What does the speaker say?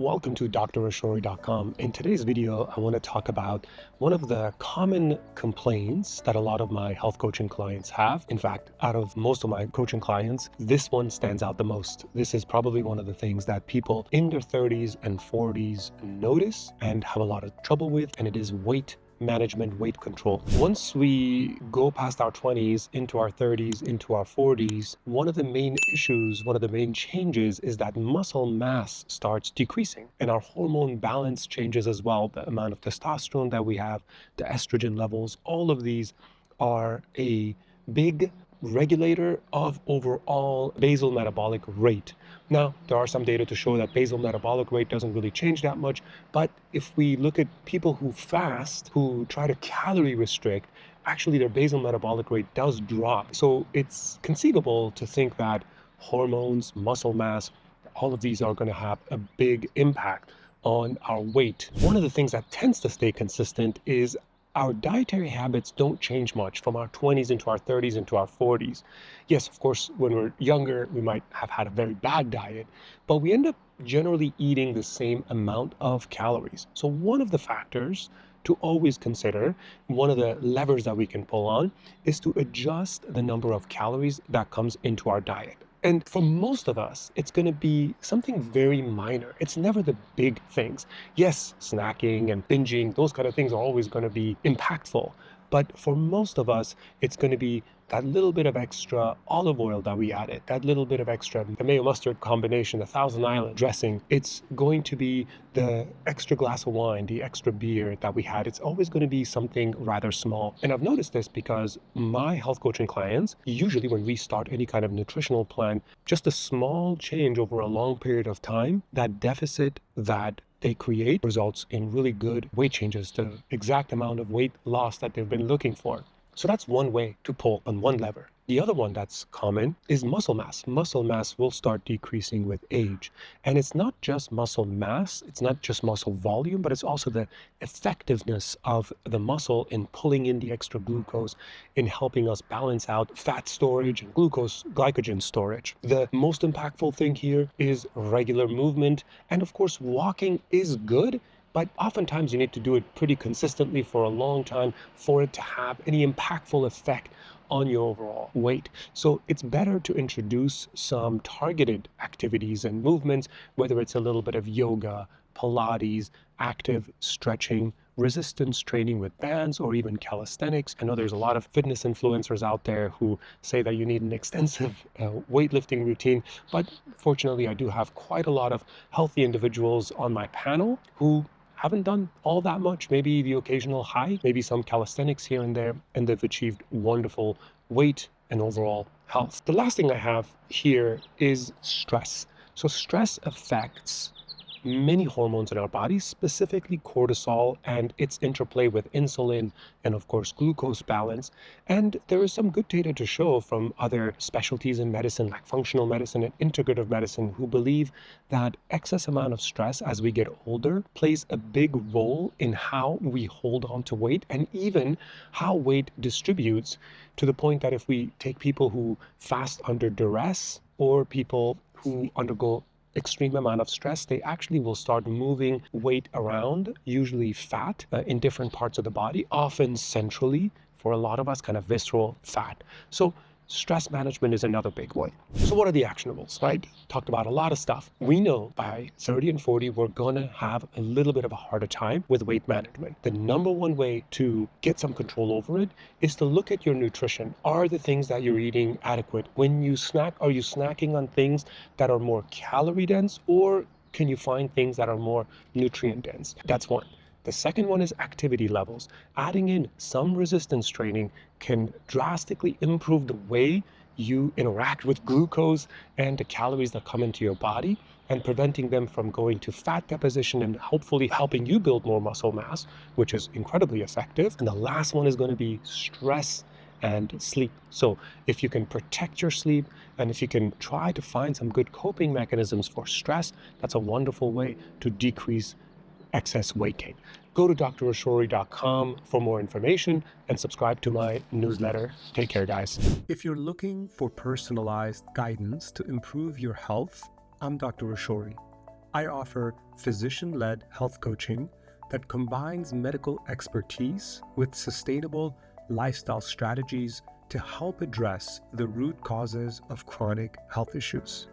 Welcome to drashori.com. In today's video, I want to talk about one of the common complaints that a lot of my health coaching clients have. In fact, out of most of my coaching clients, this one stands out the most. This is probably one of the things that people in their 30s and 40s notice and have a lot of trouble with, and it is weight management, weight control. Once we go past our 20s, into our 30s, into our 40s, one of the main issues, one of the main changes is that muscle mass starts decreasing and our hormone balance changes as well. The amount of testosterone that we have, the estrogen levels, all of these are a big regulator of overall basal metabolic rate. Now, there are some data to show that basal metabolic rate doesn't really change that much, but if we look at people who fast, who try to calorie restrict, actually their basal metabolic rate does drop. So it's conceivable to think that hormones, muscle mass, all of these are going to have a big impact on our weight. One of the things that tends to stay consistent is our dietary habits don't change much from our 20s into our 30s into our 40s. Yes, of course, when we're younger, we might have had a very bad diet, but we end up generally eating the same amount of calories. So one of the factors to always consider, one of the levers that we can pull on, is to adjust the number of calories that comes into our diet. And for most of us, it's going to be something very minor. It's never the big things. Yes, snacking and binging, those kind of things are always going to be impactful. But for most of us, it's going to be that little bit of extra olive oil that we added, that little bit of extra, the mayo mustard combination, the Thousand Island dressing. It's going to be the extra glass of wine, the extra beer that we had. It's always going to be something rather small. And I've noticed this because my health coaching clients, usually when we start any kind of nutritional plan, just a small change over a long period of time, that deficit that they create results in really good weight changes, the exact amount of weight loss that they've been looking for. So that's one way to pull on one lever. The other one that's common is muscle mass. Muscle mass will start decreasing with age. And it's not just muscle mass, it's not just muscle volume, but it's also the effectiveness of the muscle in pulling in the extra glucose, in helping us balance out fat storage and glycogen storage. The most impactful thing here is regular movement. And of course, walking is good, but oftentimes you need to do it pretty consistently for a long time for it to have any impactful effect on your overall weight. So it's better to introduce some targeted activities and movements, whether it's a little bit of yoga, Pilates, active stretching, resistance training with bands, or even calisthenics. I know there's a lot of fitness influencers out there who say that you need an extensive weightlifting routine, but fortunately I do have quite a lot of healthy individuals on my panel who haven't done all that much, maybe the occasional high, maybe some calisthenics here and there, and they've achieved wonderful weight and overall health. The last thing I have here is stress. So stress affects many hormones in our body, specifically cortisol and its interplay with insulin and of course glucose balance. And there is some good data to show from other specialties in medicine like functional medicine and integrative medicine who believe that excess amount of stress as we get older plays a big role in how we hold on to weight and even how weight distributes, to the point that if we take people who fast under duress or people who undergo extreme amount of stress, they actually will start moving weight around, usually fat, in different parts of the body, often centrally, for a lot of us, kind of visceral fat. So stress management is another big one. So what are the actionables, right? Talked about a lot of stuff. We know by 30 and 40, we're gonna have a little bit of a harder time with weight management. The number one way to get some control over it is to look at your nutrition. Are the things that you're eating adequate? When you snack, are you snacking on things that are more calorie dense, or can you find things that are more nutrient dense? That's one. The second one is activity levels. Adding in some resistance training can drastically improve the way you interact with glucose and the calories that come into your body, and preventing them from going to fat deposition and hopefully helping you build more muscle mass, which is incredibly effective. And the last one is going to be stress and sleep. So if you can protect your sleep and if you can try to find some good coping mechanisms for stress, that's a wonderful way to decrease excess weight gain. Go to drashori.com for more information and subscribe to my newsletter. Take care, guys. If you're looking for personalized guidance to improve your health, I'm Dr. Ashori. I offer physician-led health coaching that combines medical expertise with sustainable lifestyle strategies to help address the root causes of chronic health issues.